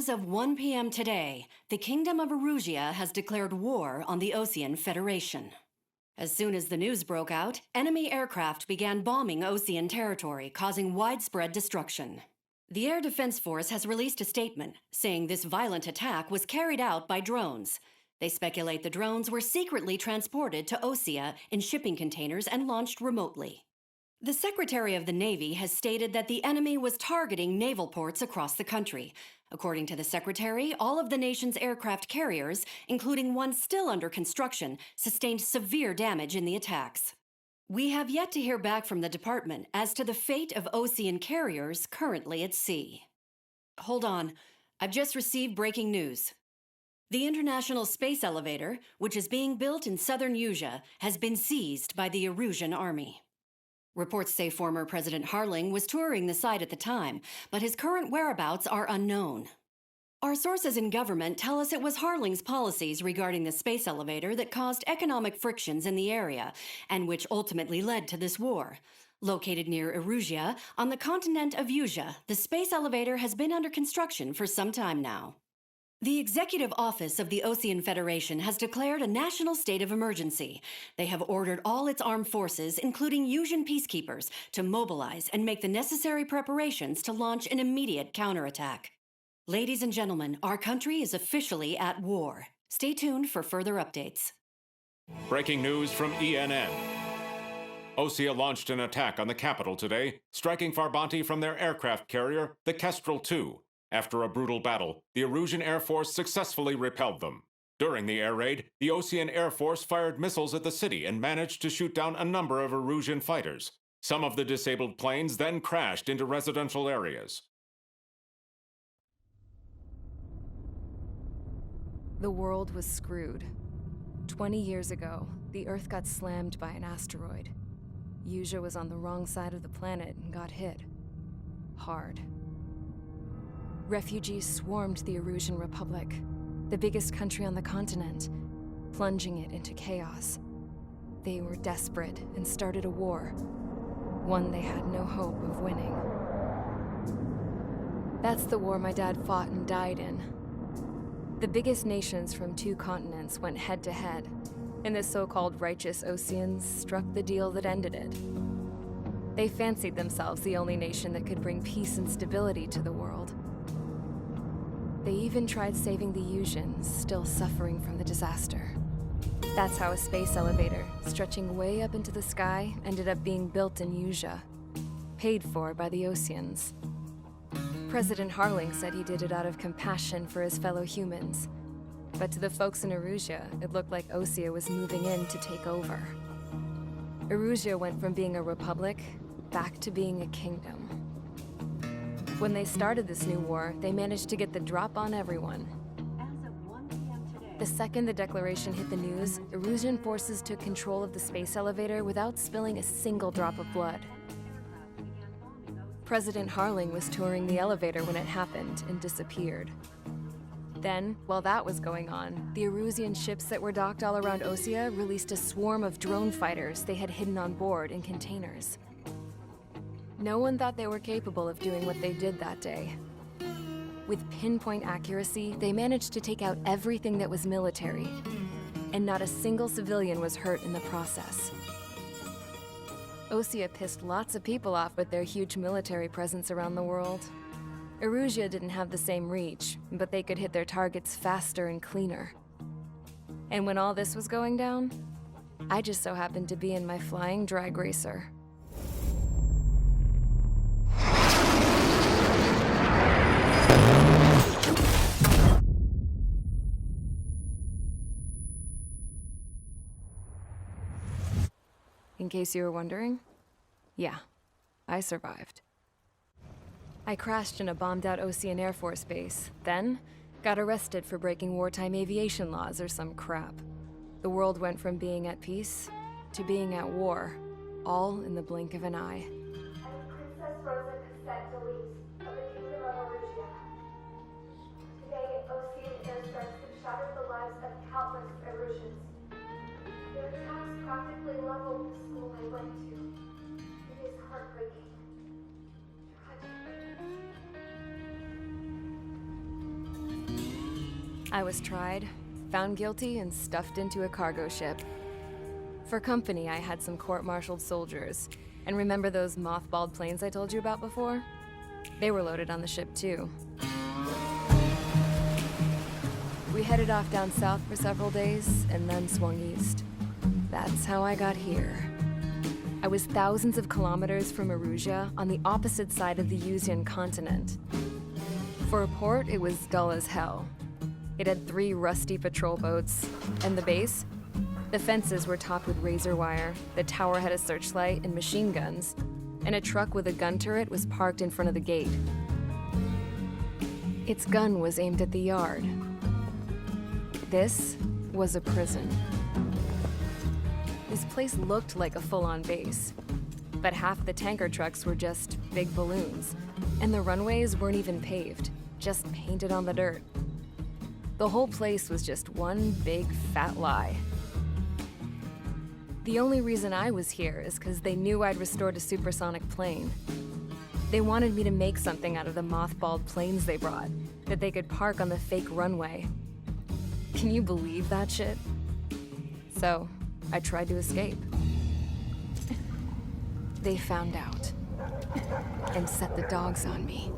As of 1 p.m. today, the Kingdom of Erusea has declared war on the Osean Federation. As soon as the news broke out, enemy aircraft began bombing Osean territory, causing widespread destruction. The Air Defense Force has released a statement saying this violent attack was carried out by drones. They speculate the drones were secretly transported to Osea in shipping containers and launched remotely. The Secretary of the Navy has stated that the enemy was targeting naval ports across the country. According to the Secretary, all of the nation's aircraft carriers, including one still under construction, sustained severe damage in the attacks. We have yet to hear back from the department as to the fate of Osean carriers currently at sea. Hold on, I've just received breaking news. The International Space Elevator, which is being built in southern Usea, has been seized by the Erusian army. Reports say former President Harling was touring the site at the time, but his current whereabouts are unknown. Our sources in government tell us it was Harling's policies regarding the space elevator that caused economic frictions in the area, and which ultimately led to this war. Located near Erusea, on the continent of Usea, the space elevator has been under construction for some time now. The Executive Office of the Osean Federation has declared a national state of emergency. They have ordered all its armed forces, including Usean peacekeepers, to mobilize and make the necessary preparations to launch an immediate counterattack. Ladies and gentlemen, our country is officially at war. Stay tuned for further updates. Breaking news from ENN. Osea launched an attack on the capital today, striking Farbanti from their aircraft carrier, the Kestrel II. After a brutal battle, the Erusian Air Force successfully repelled them. During the air raid, the Osean Air Force fired missiles at the city and managed to shoot down a number of Erusian fighters. Some of the disabled planes then crashed into residential areas. The world was screwed. 20 years ago, the Earth got slammed by an asteroid. Usea was on the wrong side of the planet and got hit. Hard. Refugees swarmed the Erusian Republic, the biggest country on the continent, plunging it into chaos. They were desperate and started a war, one they had no hope of winning. That's the war my dad fought and died in. The biggest nations from 2 continents went head-to-head, and the so-called righteous Oseans struck the deal that ended it. They fancied themselves the only nation that could bring peace and stability to the world. They even tried saving the Useans, still suffering from the disaster. That's how a space elevator, stretching way up into the sky, ended up being built in Usea, paid for by the Oseans. President Harling said he did it out of compassion for his fellow humans. But to the folks in Erusea, it looked like Osea was moving in to take over. Erusea went from being a republic back to being a kingdom. When they started this new war, they managed to get the drop on everyone. As of 1 p.m. today, The second the declaration hit the news, Erusian forces took control of the space elevator without spilling a single drop of blood. President Harling was touring the elevator when it happened and disappeared. Then, while that was going on, the Erusian ships that were docked all around Osea released a swarm of drone fighters they had hidden on board in containers. No one thought they were capable of doing what they did that day. With pinpoint accuracy, they managed to take out everything that was military, and not a single civilian was hurt in the process. Osea pissed lots of people off with their huge military presence around the world. Erusea didn't have the same reach, but they could hit their targets faster and cleaner. And when all this was going down, I just so happened to be in my flying drag racer. In case you were wondering, yeah, I survived. I crashed in a bombed-out Osean Air Force base, then got arrested for breaking wartime aviation laws or some crap. The world went from being at peace to being at war, all in the blink of an eye. Princess Rosa Cassette Delise of the Kingdom of Erusea. Today, Osean airstrikes have shattered the lives of countless Erusians. Their attacks practically leveled the school I went to. It is heartbreaking. Tragic. I was tried, found guilty, and stuffed into a cargo ship. For company, I had some court-martialed soldiers. And remember those mothballed planes I told you about before? They were loaded on the ship too. We headed off down south for several days, and then swung east. That's how I got here. I was thousands of kilometers from Erusea, on the opposite side of the Eusian continent. For a port, it was dull as hell. It had 3 rusty patrol boats, and the base? The fences were topped with razor wire, the tower had a searchlight and machine guns, and a truck with a gun turret was parked in front of the gate. Its gun was aimed at the yard. This was a prison. This place looked like a full-on base, but half the tanker trucks were just big balloons, and the runways weren't even paved, just painted on the dirt. The whole place was just one big fat lie. The only reason I was here is because they knew I'd restored a supersonic plane. They wanted me to make something out of the mothballed planes they brought, that they could park on the fake runway. Can you believe that shit? So, I tried to escape. They found out, and set the dogs on me.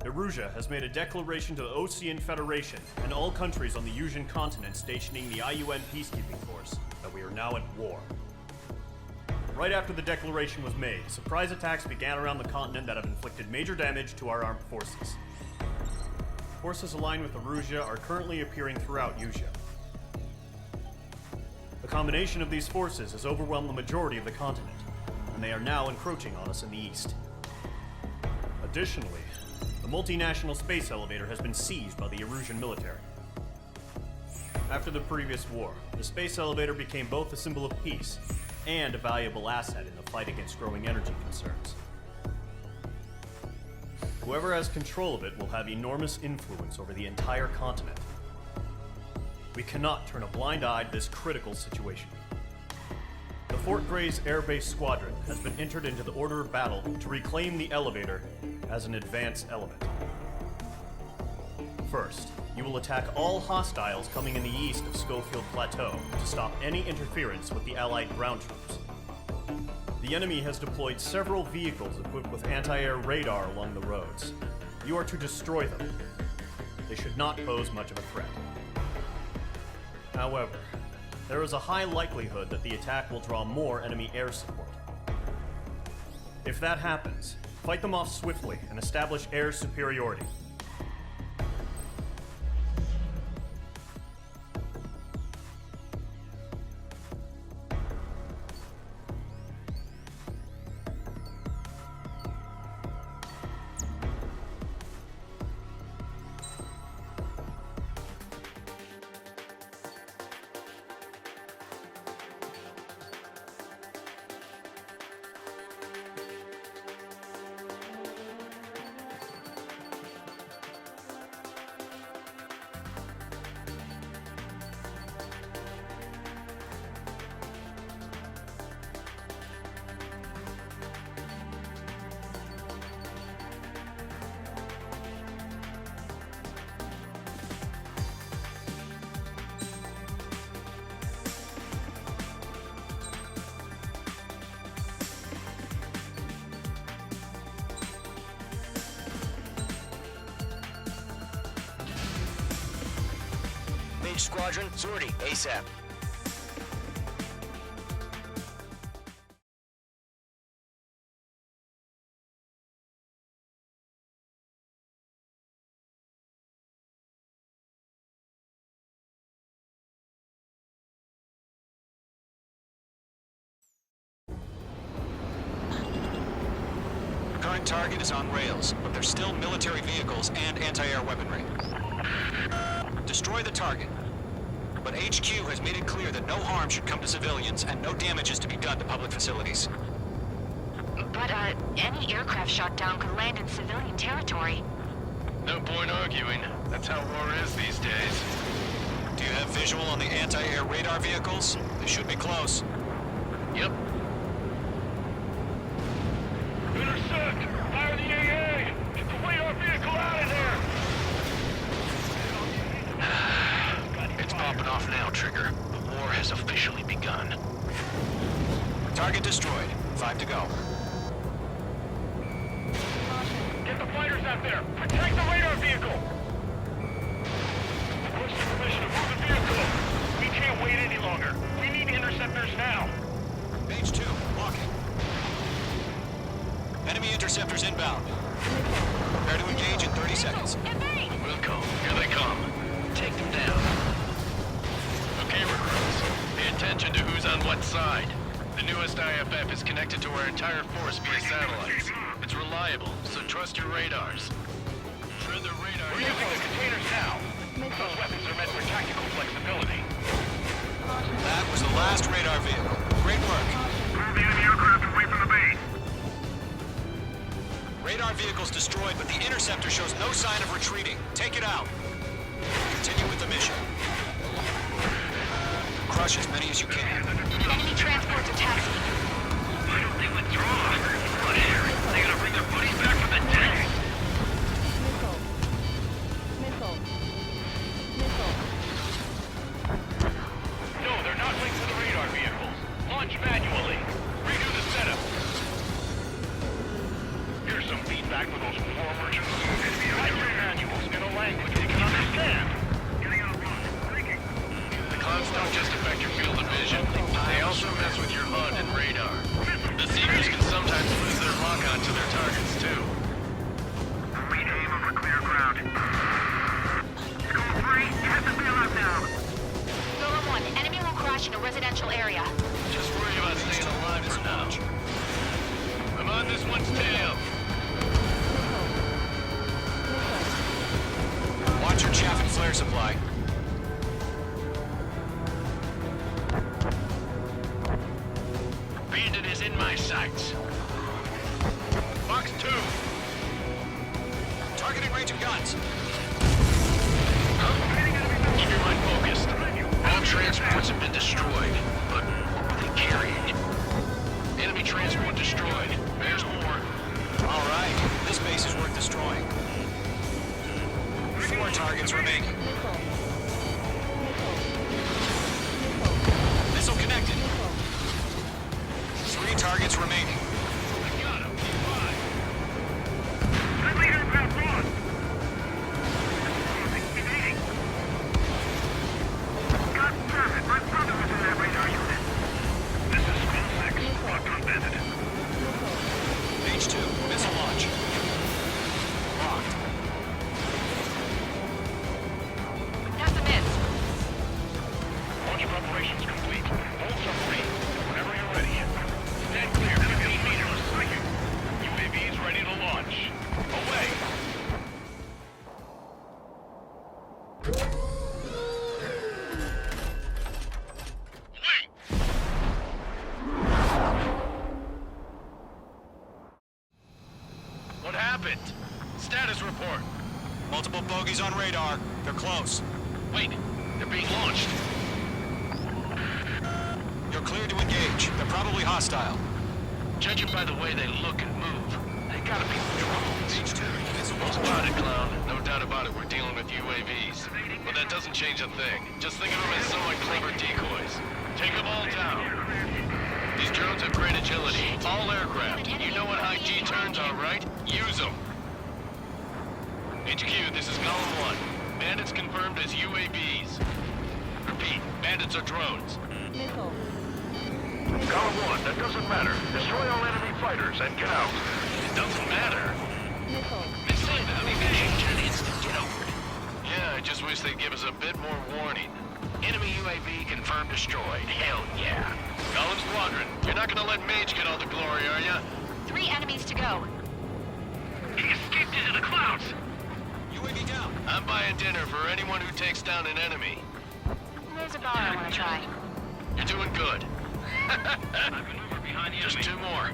Erusea has made a declaration to the Osean Federation and all countries on the Eusian continent stationing the IUN peacekeeping force that we are now at war. Right after the declaration was made, surprise attacks began around the continent that have inflicted major damage to our armed forces. Forces aligned with Erusea are currently appearing throughout Eusia. The combination of these forces has overwhelmed the majority of the continent, and they are now encroaching on us in the east. Additionally, the multinational space elevator has been seized by the Erusian military. After the previous war, the space elevator became both a symbol of peace and a valuable asset in the fight against growing energy concerns. Whoever has control of it will have enormous influence over the entire continent. We cannot turn a blind eye to this critical situation. The Fort Gray's Air Base Squadron has been entered into the order of battle to reclaim the elevator as an advance element. First, you will attack all hostiles coming in the east of Schofield Plateau to stop any interference with the Allied ground troops. The enemy has deployed several vehicles equipped with anti-air radar along the roads. You are to destroy them. They should not pose much of a threat. However, there is a high likelihood that the attack will draw more enemy air support. If that happens, fight them off swiftly and establish air superiority. Squadron, sortie, ASAP. Current target is on rails, but there's still military vehicles and anti-air weaponry. Destroy the target. But HQ has made it clear that no harm should come to civilians and no damage is to be done to public facilities. But, any aircraft shot down could land in civilian territory. No point arguing. That's how war is these days. Do you have visual on the anti-air radar vehicles? They should be close. Yep. Intercept! Fire the AA! Get the radar vehicle out of there! It's popping off now, Trigger. The war has officially begun. Target destroyed. 5 to go. Get the fighters out there! Protect the radar vehicle! Requesting permission to move the vehicle! We can't wait any longer. We need interceptors now! Page 2, walking. Enemy interceptors inbound. Prepare to engage in 30 seconds. Wilco, here they come. Take them down. Okay, recruits. Pay attention to who's on what side. The newest IFF is connected to our entire force via satellites. It's reliable, so trust your radars. Tread the radar. We're using the containers now. Those weapons are meant for tactical flexibility. That was the last radar vehicle. Great work. Move the enemy aircraft away from the base. Radar vehicle's destroyed, but the interceptor shows no sign of retreating. Take it out. Continue with the mission. Crush as many as you can. Enemy transports are taxiing. Why don't they withdraw? What is? They gonna bring their buddies back from the dead? No, they're not linked to the radar vehicles. Launch manually. Redo the setup. Here's some feedback for those war merchants. Write your manuals in a language they can understand. Getting on a run. Breaking. The clouds don't just affect your field of vision. They also mess with your HUD and radar. The Seekers can sometimes lose their lock-on to their targets, too. Reaim over clear ground. School 3, you have to bail out now. Golem 1, enemy will crash in a residential area. Just worry about staying alive for now. I'm on this one's tail. Watch your chaff and flare supply. Bandit is in my sights. Box 2. Targeting range of guns. Keep your mind focused. All transports have been destroyed, but what were they carrying? Enemy transport destroyed. There's more. All right. This base is worth destroying. 4 targets remaining. Missile connected. 3 targets remaining. I got him. Fine. Friendly aircraft on. God damn it, my brother was in that radar unit. This is School 6. Locked on Bandit. Page 2, missile launch. Locked. That's a miss. Launch preparations complete. Bolts are free. Whenever you're ready. Stand clear. 15 meters. UAVs ready to launch. Away. Wait. What happened? Status report. Multiple bogies on radar. They're close. Wait, they're being launched. You're cleared to engage. They're probably hostile. Judging by the way they look and move, they gotta be drones. Page 2, missile Well launch. spotted, clown. No doubt about it, we're dealing with UAVs. But that doesn't change a thing. Just think of them as somewhat clever decoys. Take them all down. These drones have great agility. All aircraft. You know what high G turns are, right? Use them. HQ, this is Column 1. Bandits confirmed as UAVs. Repeat, bandits are drones. Column 1, that doesn't matter. Destroy all enemy fighters and get out. It doesn't matter. Missile evacuation instant. Get over it. Yeah, I just wish they'd give us a bit more warning. Enemy UAV confirmed destroyed. Hell yeah. Column Squadron, you're not gonna let Mage get all the glory, are ya? 3 enemies to go. He escaped into the clouds. UAV down. I'm buying dinner for anyone who takes down an enemy. There's a bar I want to try. You're doing good. I maneuver behind the Just enemy. 2 more.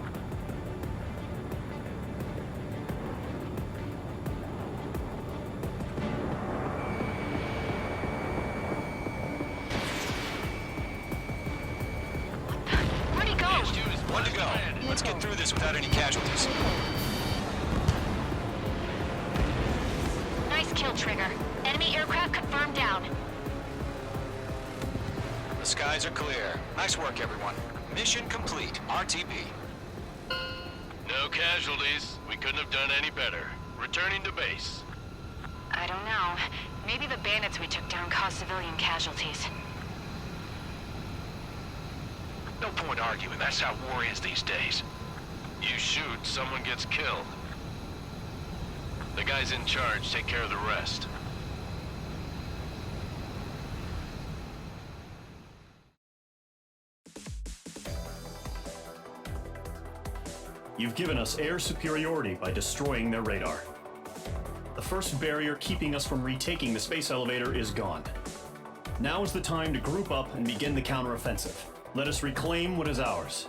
One to go. Let's get through this without any casualties. Nice kill, Trigger. Enemy aircraft confirmed down. The skies are clear. Nice work, everyone. Mission complete. RTB. No casualties. We couldn't have done any better. Returning to base. I don't know. Maybe the bandits we took down caused civilian casualties. No point arguing. That's how war is these days. You shoot, someone gets killed. The guys in charge take care of the rest. You've given us air superiority by destroying their radar. The first barrier keeping us from retaking the space elevator is gone. Now is the time to group up and begin the counteroffensive. Let us reclaim what is ours.